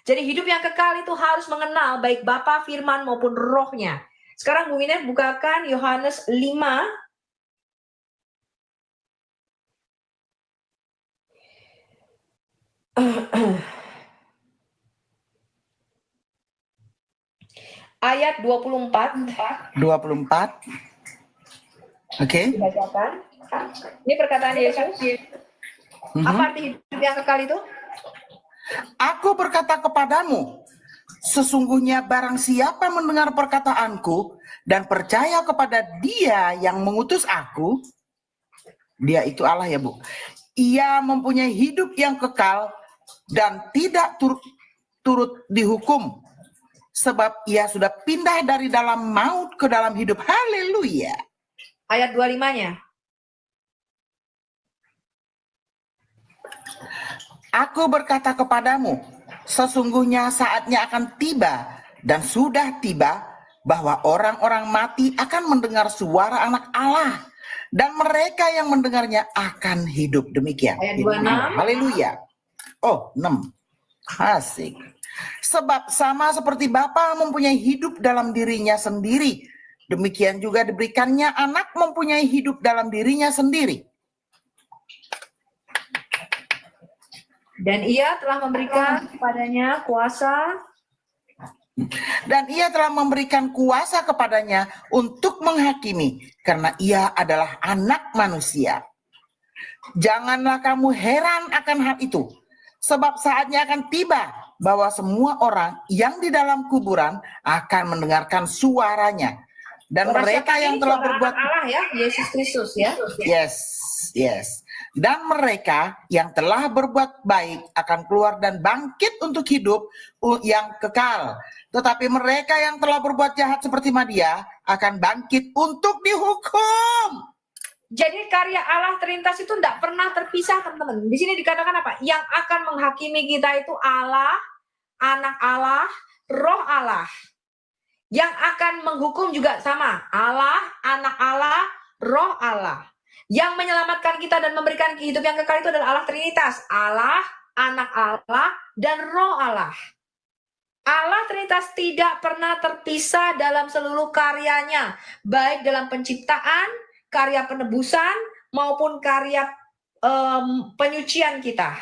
Jadi hidup yang kekal itu harus mengenal baik Bapa, Firman maupun Rohnya. Sekarang Bu Ines bukakan Yohanes 5 ayat 24. 24. Oke. Dibacakan. Ini perkataan Yesus. Apa arti hidup yang kekal itu? Aku berkata kepadamu, sesungguhnya barang siapa mendengar perkataanku dan percaya kepada Dia yang mengutus aku, Dia itu Allah ya Bu, ia mempunyai hidup yang kekal dan tidak turut dihukum, sebab ia sudah pindah dari dalam maut ke dalam hidup. Haleluya. Ayat 25-nya. Aku berkata kepadamu, sesungguhnya saatnya akan tiba dan sudah tiba bahwa orang-orang mati akan mendengar suara Anak Allah, dan mereka yang mendengarnya akan hidup. Demikian. Ayat 26. Haleluya. Oh, 6. Asik. Sebab sama seperti Bapa mempunyai hidup dalam dirinya sendiri, demikian juga diberikannya Anak mempunyai hidup dalam dirinya sendiri. Dan ia telah memberikan kepadanya kuasa. Dan ia telah memberikan kuasa kepadanya untuk menghakimi, karena ia adalah Anak manusia. Janganlah kamu heran akan hal itu, sebab saatnya akan tiba bahwa semua orang yang di dalam kuburan akan mendengarkan suaranya. Dan Suara mereka siapa yang ini? telah Suara berbuat Anak Allah ya, Yesus Kristus ya. Yes. Dan mereka yang telah berbuat baik akan keluar dan bangkit untuk hidup yang kekal. Tetapi mereka yang telah berbuat jahat seperti Madia akan bangkit untuk dihukum. Jadi karya Allah terlintas itu tidak pernah terpisah, teman-teman. Di sini dikatakan apa? Yang akan menghakimi kita itu Allah, Anak Allah, Roh Allah. Yang akan menghukum juga sama, Allah, Anak Allah, Roh Allah. Yang menyelamatkan kita dan memberikan hidup yang kekal itu adalah Allah Trinitas. Allah, Anak Allah, dan Roh Allah. Allah Trinitas tidak pernah terpisah dalam seluruh karyanya. Baik dalam penciptaan, karya penebusan, maupun karya penyucian kita.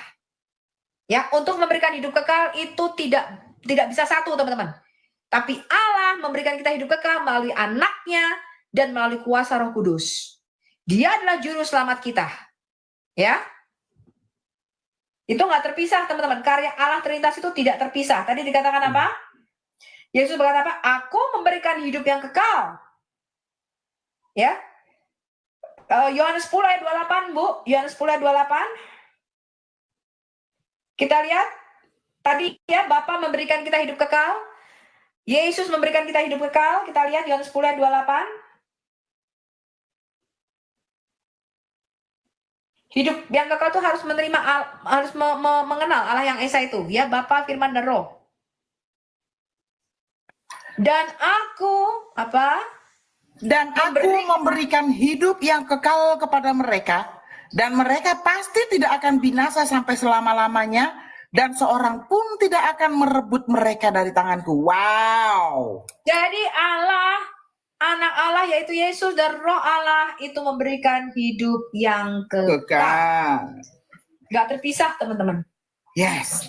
Ya, untuk memberikan hidup kekal itu tidak bisa satu, teman-teman. Tapi Allah memberikan kita hidup kekal melalui Anaknya dan melalui kuasa Roh Kudus. Dia adalah juru selamat kita. Ya. Itu nggak terpisah, teman-teman. Karya Allah Trinitas itu tidak terpisah. Tadi dikatakan apa? Yesus berkata apa? Aku memberikan hidup yang kekal. Ya. Yohanes 10 ayat 28, Bu. Yohanes 10 ayat 28. Kita lihat. Tadi ya, Bapa memberikan kita hidup kekal. Yesus memberikan kita hidup kekal. Kita lihat Yohanes 10 ayat 28. Hidup yang kekal itu harus menerima, harus mengenal Allah yang Esa itu, ya, Bapa, Firman, dan Roh. Dan aku apa? Dan aku memberikan hidup yang kekal kepada mereka, dan mereka pasti tidak akan binasa sampai selama-lamanya, dan seorang pun tidak akan merebut mereka dari tanganku. Wow. Jadi Allah, Anak Allah yaitu Yesus dan Roh Allah itu memberikan hidup yang kekal. Gak terpisah, teman-teman. Yes.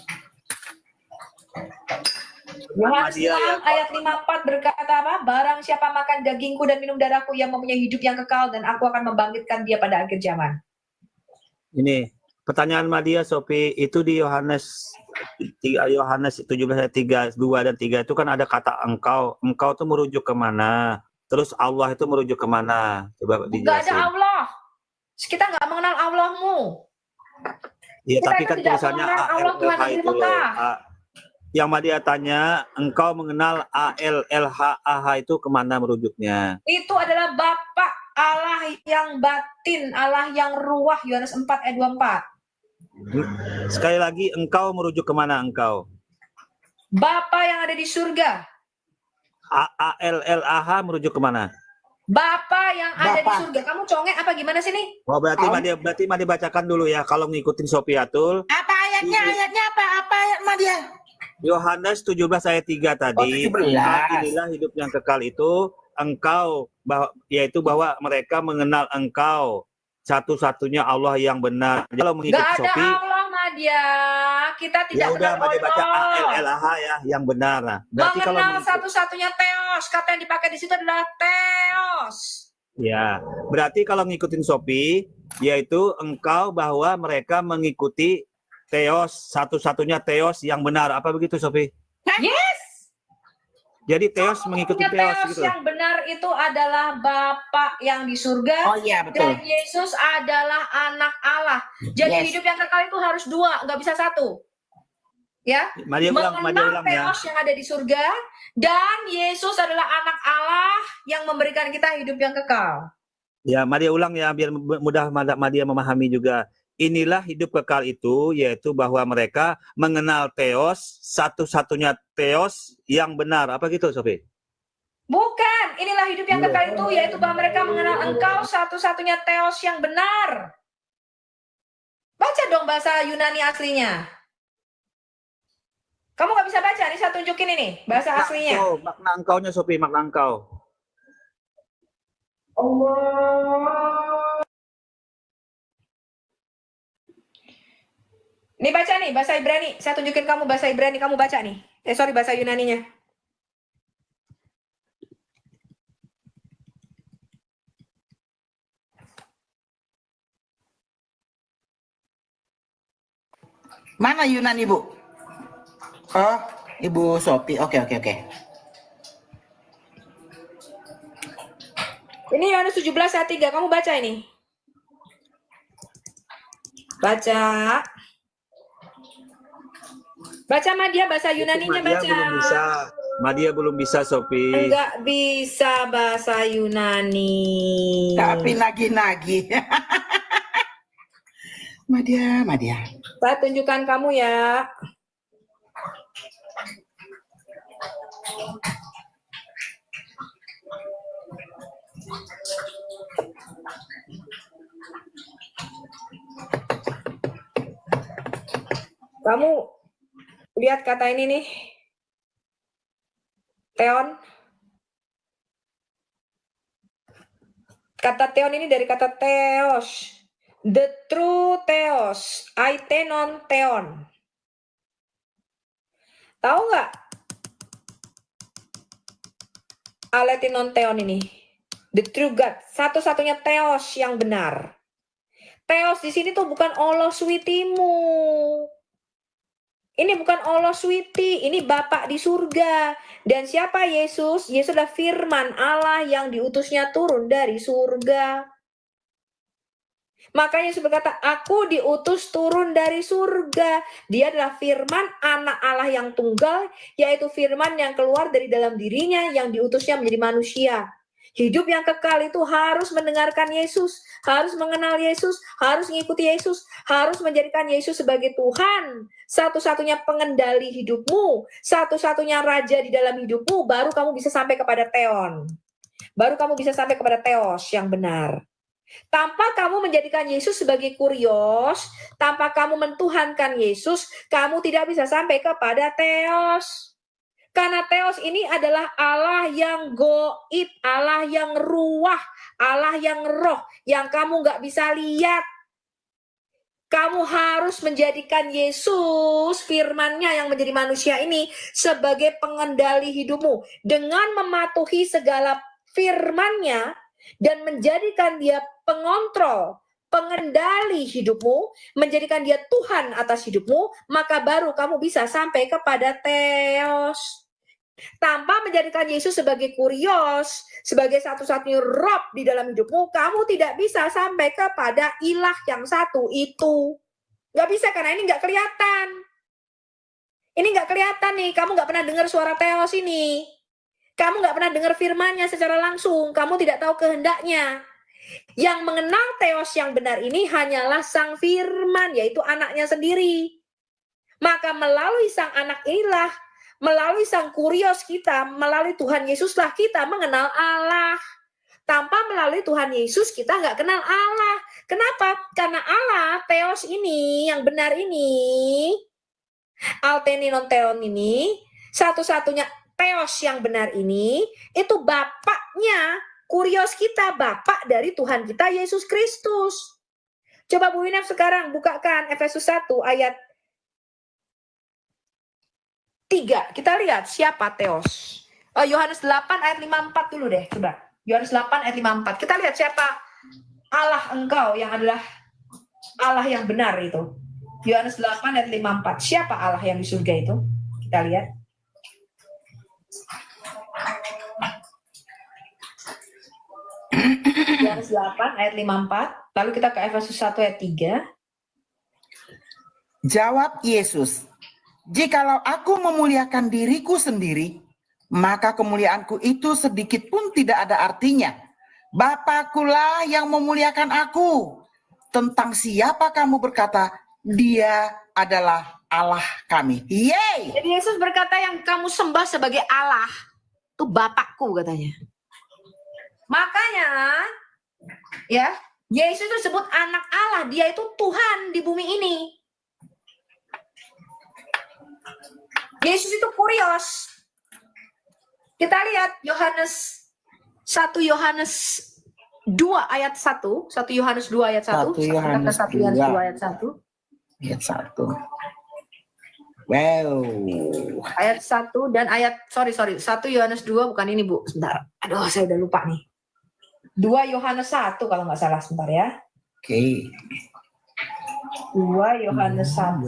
Yohanes 6 ayat 54 berkata apa? Barang siapa makan dagingku dan minum darahku yang mempunyai hidup yang kekal, dan aku akan membangkitkan dia pada akhir zaman. Ini pertanyaan Madia, Sophie, itu di Yohanes 17 ayat 3, 2 dan 3 itu kan ada kata engkau. Engkau itu merujuk kemana? Terus Allah itu merujuk kemana? Coba dijelasin. Gak ada Allah. Kita nggak mengenal Allahmu. Iya, Kita tapi itu kan tidak tulisannya mengenal Allah Tuhan ALLH negeri itu loh. Mekah. Yang Madia tanya, engkau mengenal ALLH itu kemana merujuknya? Itu adalah Bapa Allah yang batin, Allah yang ruah, Yohanes 4 ayat 24. Sekali lagi, engkau merujuk kemana engkau? Bapa yang ada di surga. ALLH merujuk kemana? Bapa yang ada di Bapa. surga. Kamu congek apa gimana sih nih? Oh, berarti Madia bacakan dulu ya kalau ngikutin Sofiatul. Apa ayatnya? Ayatnya apa? Apa ayat Madia? Yohanes 17 ayat 3 tadi. Oh, 17. Inilah hidup yang kekal itu engkau, yaitu bahwa mereka mengenal engkau satu-satunya Allah yang benar. Kalau mengikuti Gak ada Sofi, Allah, Nadia. Kita ya tidak udah kenal Madia baca Allah. ALLH ya yang benar. Nah, berarti kalau Mengenal satu-satunya Theos. Kata yang dipakai di situ adalah Theos. ya, berarti kalau ngikutin Sofi, yaitu engkau bahwa mereka mengikuti Theos, satu-satunya Theos yang benar. Apa begitu, Sophie? Yes. Jadi Theos mengikuti Satu-satunya Theos Theos gitu. yang benar itu adalah Bapa yang di surga. Oh iya betul. Dan Yesus adalah anak Allah. Jadi Yes. hidup yang kekal itu harus dua, nggak bisa satu. Ya, Madia ulang mengenal ya. Theos yang ada di surga dan Yesus adalah anak Allah yang memberikan kita hidup yang kekal. Ya, Madia ulang ya biar mudah Madia memahami juga. Inilah hidup kekal itu, yaitu bahwa mereka mengenal Theos, satu-satunya Theos yang benar. Apa gitu, Sophie? Bukan, inilah hidup yang kekal itu yaitu bahwa mereka mengenal Engkau satu-satunya Theos yang benar. Baca dong bahasa Yunani aslinya. Kamu nggak bisa baca, nih saya tunjukin ini bahasa aslinya. Makna engkaunya, Sophie, makna engkau. Nih baca nih bahasa Ibrani. Saya tunjukin kamu bahasa Ibrani, kamu baca nih. Sorry, bahasa Yunaninya. Mana Yunani, Bu? Oh, Ibu Sophie. Oke. Ini Yohanes 17 ayat 3. Kamu baca ini. Baca. Baca Madia bahasa Yunaninya Madia baca. belum bisa. Madia belum bisa, Sophie. Enggak bisa bahasa Yunani. Tapi nagih-nagih. Madia. Saya tunjukkan kamu ya. Kamu lihat kata ini nih. Theon. Kata Theon ini dari kata Theos. The true Theos. Aitenon Theon. Tahu nggak? Aletinon Theon ini. The true God. Satu-satunya Theos yang benar. Theos di sini tuh bukan Allah suitimu. Ini bukan Allah suiti, ini Bapa di surga. Dan siapa Yesus? Yesus adalah firman Allah yang diutusnya turun dari surga. Makanya Yesus berkata, aku diutus turun dari surga. Dia adalah firman anak Allah yang tunggal, yaitu firman yang keluar dari dalam dirinya yang diutusnya menjadi manusia. Hidup yang kekal itu harus mendengarkan Yesus, harus mengenal Yesus, harus mengikuti Yesus, harus menjadikan Yesus sebagai Tuhan, satu-satunya pengendali hidupmu, satu-satunya raja di dalam hidupmu, baru kamu bisa sampai kepada Theon. Baru kamu bisa sampai kepada Theos yang benar. Tanpa kamu menjadikan Yesus sebagai kurios, tanpa kamu mentuhankan Yesus, kamu tidak bisa sampai kepada Theos. Karena Theos ini adalah Allah yang goib, Allah yang ruah, Allah yang roh, yang kamu nggak bisa lihat. Kamu harus menjadikan Yesus, firman-Nya yang menjadi manusia ini, sebagai pengendali hidupmu. Dengan mematuhi segala firman-Nya, dan menjadikan dia pengontrol, pengendali hidupmu, menjadikan dia Tuhan atas hidupmu, maka baru kamu bisa sampai kepada Theos. Tanpa menjadikan Yesus sebagai kurios, sebagai satu-satunya rob di dalam hidupmu, kamu tidak bisa sampai kepada ilah yang satu itu. Gak bisa, karena ini gak kelihatan. Ini gak kelihatan nih, kamu gak pernah dengar suara Theos ini. Kamu gak pernah dengar firman-Nya secara langsung, kamu tidak tahu kehendaknya. Yang mengenal Theos yang benar ini hanyalah sang firman, yaitu anaknya sendiri. Maka melalui sang anak inilah, melalui sang kurios kita, melalui Tuhan Yesuslah kita mengenal Allah. Tanpa melalui Tuhan Yesus kita nggak kenal Allah. Kenapa? Karena Allah, Theos ini, yang benar ini, Alteninon Theon ini, satu-satunya Theos yang benar ini, itu bapaknya, kurios kita, bapak dari Tuhan kita Yesus Kristus. Coba Bu Winef sekarang bukakan Efesus 1 ayat 3. Kita lihat siapa Theos. Yohanes 8 ayat 54 dulu deh, coba. Yohanes 8 ayat 54. Kita lihat siapa Allah engkau yang adalah Allah yang benar itu. Yohanes 8 ayat 54. Siapa Allah yang di surga itu? Kita lihat. Yohanes 8 ayat 54. Lalu kita ke Efesus 1 ayat 3. Jawab Yesus, "Jikalau aku memuliakan diriku sendiri, maka kemuliaanku itu sedikit pun tidak ada artinya. Bapakulah yang memuliakan aku. Tentang siapa kamu berkata, dia adalah Allah kami?" Yeay! Jadi Yesus berkata yang kamu sembah sebagai Allah itu Bapakku katanya. Makanya ya, Yesus itu disebut anak Allah, dia itu Tuhan di bumi ini. Yesus itu kurios. Kita lihat Yohanes 1 Yohanes 2 ayat 1, 1 Yohanes 2 ayat 1, 1 Yohanes 1 Yohanes 2 ayat 1. Ayat 1. Wow. Ayat 1 dan ayat sorry 1 Yohanes 2 bukan ini Bu, sebentar. Aduh, saya udah lupa nih. 2 Yohanes 1 kalau nggak salah, sebentar ya. Oke. 2 Yohanes 1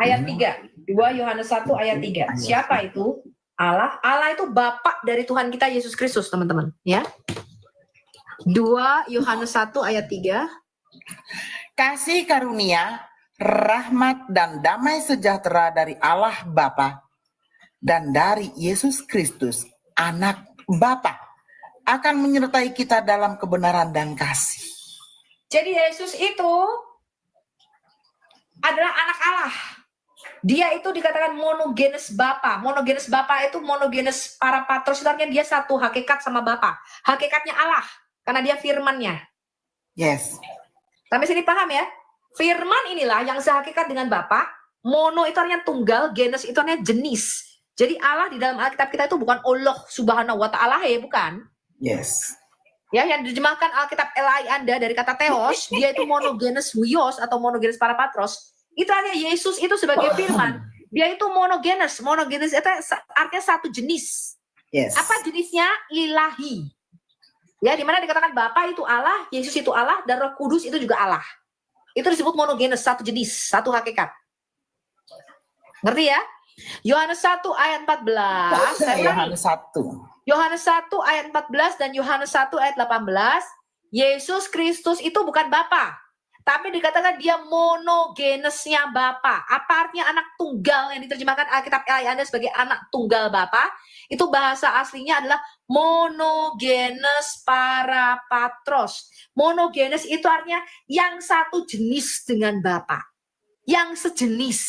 ayat 3. 2 Yohanes 1 ayat 3. Siapa itu? Allah. Allah itu Bapa dari Tuhan kita Yesus Kristus, teman-teman, ya. 2 Yohanes 1 ayat 3. Kasih karunia, rahmat dan damai sejahtera dari Allah Bapa dan dari Yesus Kristus, anak Bapa, akan menyertai kita dalam kebenaran dan kasih. Jadi Yesus itu adalah anak Allah. Dia itu dikatakan monogenes Bapa. Monogenes Bapa itu monogenes para patros, itu artinya dia satu hakikat sama Bapa. Hakikatnya Allah, karena dia firman-Nya. Yes. Sampai sini paham ya? Firman inilah yang sehakikat dengan Bapa. Mono itu artinya tunggal, genes itu artinya jenis. Jadi Allah di dalam Alkitab kita itu bukan Allah Subhanahu wa Ta'ala, bukan. Yes. Ya, yang diterjemahkan Alkitab LI Anda dari kata theos, dia itu monogenes huios atau monogenes para patros. Itu artinya Yesus itu sebagai firman. Dia itu monogenes. Monogenes itu artinya satu jenis. Yes. Apa jenisnya? Ilahi. Ya, dimana dikatakan Bapa itu Allah, Yesus itu Allah, dan Roh Kudus itu juga Allah. Itu disebut monogenes, satu jenis, satu hakikat. Ngerti ya? Yohanes 1 ayat 14. Yohanes 1. Yohanes 1 ayat 14 dan Yohanes 1 ayat 18. Yesus Kristus itu bukan Bapa, tapi dikatakan dia monogenesnya Bapa. Apa artinya anak tunggal yang diterjemahkan Alkitab LI Anda sebagai anak tunggal Bapa? Itu bahasa aslinya adalah monogenes para patros. Monogenes itu artinya yang satu jenis dengan Bapa. Yang sejenis.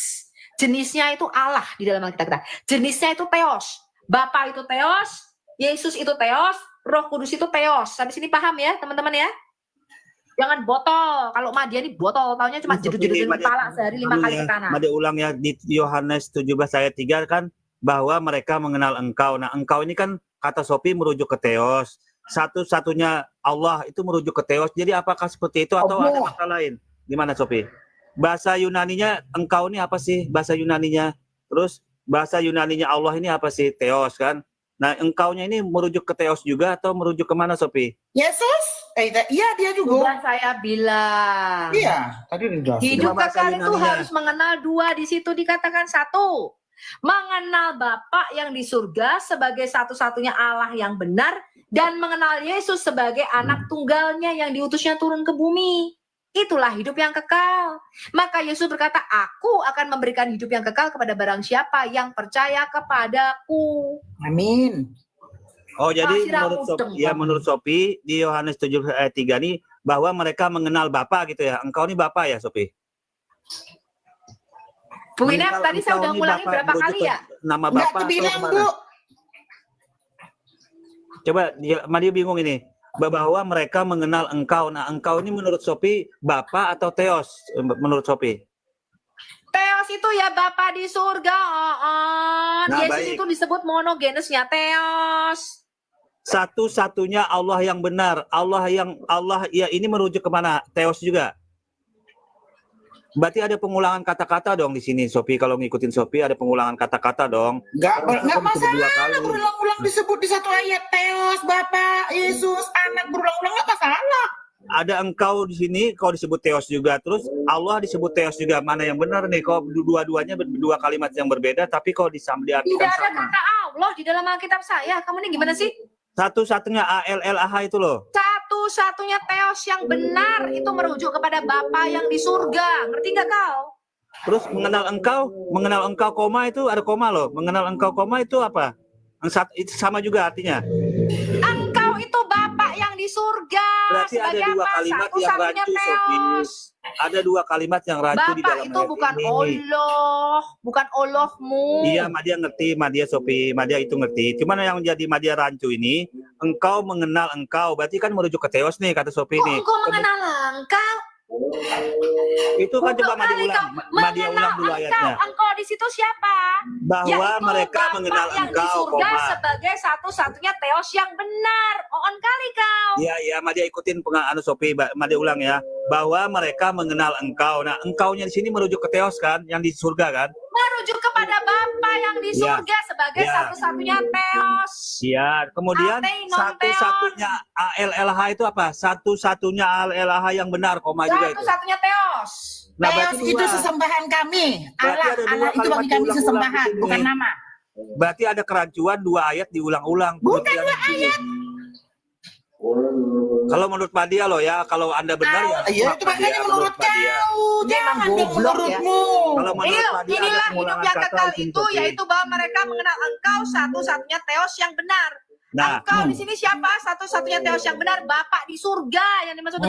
Jenisnya itu Allah di dalam Alkitab kita. Jenisnya itu theos. Bapa itu theos, Yesus itu theos, Roh Kudus itu theos. Sampai sini paham ya, teman-teman ya? Jangan botol. Kalau Madia ini botol, taunya cuma jedut-jedut kepala sehari 5 kali ke kanan. Madia ulang ya di Yohanes 17 ayat 3 kan bahwa mereka mengenal Engkau. Nah, Engkau ini kan kata Sophie merujuk ke theos. Satu-satunya Allah itu merujuk ke theos. Jadi apakah seperti itu atau ada kata lain? Gimana Sophie? Bahasa Yunaninya Engkau ini apa sih? Bahasa Yunaninya. Terus bahasa Yunaninya Allah ini apa sih? Theos kan? Nah, Engkaunya ini merujuk ke theos juga atau merujuk kemana Sophie? Yesus? Iya dia juga. Sudah saya bilang. Iya, tadi udah. Hidup Coba bahasa kekal itu Yunaninya. harus mengenal dua. Di situ dikatakan satu. Mengenal Bapa yang di surga sebagai satu-satunya Allah yang benar. Dan mengenal Yesus sebagai anak tunggalnya yang diutusnya turun ke bumi. Itulah hidup yang kekal. Maka Yesus berkata, aku akan memberikan hidup yang kekal kepada barang siapa yang percaya kepadaku. Amin. Oh, jadi Masih menurut Sophie di Yohanes 7 ayat 3 ini bahwa mereka mengenal Bapa gitu ya. Engkau ini Bapa ya, Sophie? Bu Ina, Kalau tadi saya engkau udah ini ngulangi Bapa, berapa merujuk kali ke ya? Nama Enggak Bapa atau dibilang, kemana? Bu. Coba Madia bingung ini. Bahwa mereka mengenal Engkau. Nah, Engkau ini menurut Sophie Bapa atau theos menurut Sophie? Theos itu ya Bapa di surga. Nah, Yesus baik. itu disebut monogenesnya Theos. Satu-satunya Allah yang benar. Allah ya ini merujuk kemana? Theos juga. Berarti ada pengulangan kata-kata dong di sini, Sophie. Kalau ngikutin Sophie ada pengulangan kata-kata dong. Enggak Disebut masalah. dua kali. Berulang-ulang disebut di satu ayat. Theos, Bapa, Yesus, Anak berulang-ulang nggak masalah. ada engkau di sini, kau disebut Theos juga, terus Allah disebut Theos juga. Mana yang benar nih? Kau dua-duanya dua kalimat yang berbeda, tapi kau diartikan Tidak ada sama. kata Allah di dalam Alkitab saya. Kamu ini gimana sih? Satu-satunya ALLAH itu loh. Satu-satunya Theos yang benar itu merujuk kepada Bapa yang di surga. Ngerti nggak kau? Terus mengenal engkau koma itu ada koma loh. Mengenal engkau koma itu apa? Itu sama juga artinya. Engkau itu Bapa yang di surga. Berarti ada Sebagai dua apa? kalimat yang Satu-satunya rancu, Theos. Ada dua kalimat yang rancu di Bapak dalam itu ayat bukan ini. Allah, bukan Allahmu. Iya, Madia ngerti, Madia Sophie, Madia itu ngerti. Cuman yang menjadi Madia rancu ini, engkau mengenal engkau, berarti kan merujuk ke Theos nih, kata Sophie Kok nih. engkau mengenal engkau? Itu kan Untuk coba Madia kali ulang, kau Madia ulang dulu mengenal ayatnya. Engkau di situ siapa? Bahwa Yaitu mereka Bapa mengenal yang di engkau, surga koma. sebagai satu-satunya Theos yang benar. On kali kau. Iya, Madia ikutin anu Sophie, Madia ulang ya. Bahwa mereka mengenal engkau. Nah, engkaunya di sini merujuk ke Theos kan, yang di surga kan? Merujuk kepada Bapa yang di Ya. surga sebagai Ya. satu-satunya Theos. Iya, kemudian Ate non satu-satunya ALLH itu apa? Satu-satunya ALLH yang benar, koma juga itu. Satu-satunya Theos. Nah, Theos berarti itu dua. sesembahan kami. Berarti Allah, ada dua Allah itu kalimat bagi kami diulang-ulang sesembahan, di sini. bukan nama. Berarti ada kerancuan dua ayat diulang-ulang. Bukan Kemudian dua di sini. ayat. Kalau menurut Madia loh ya, kalau Anda benar ya. Iya, itu Madia, makanya menurut Madia. kau. Jangan Memang yang goblok ya. menurutmu. Kalau menurut Madia ada Inilah hidup pengulangan yang kata kekal di sini, itu, Sophie. yaitu bahwa mereka mengenal engkau satu-satunya Theos yang benar. Nah, Engkau di sini siapa? Satu-satunya Theos yang benar, Bapak di surga yang dimaksud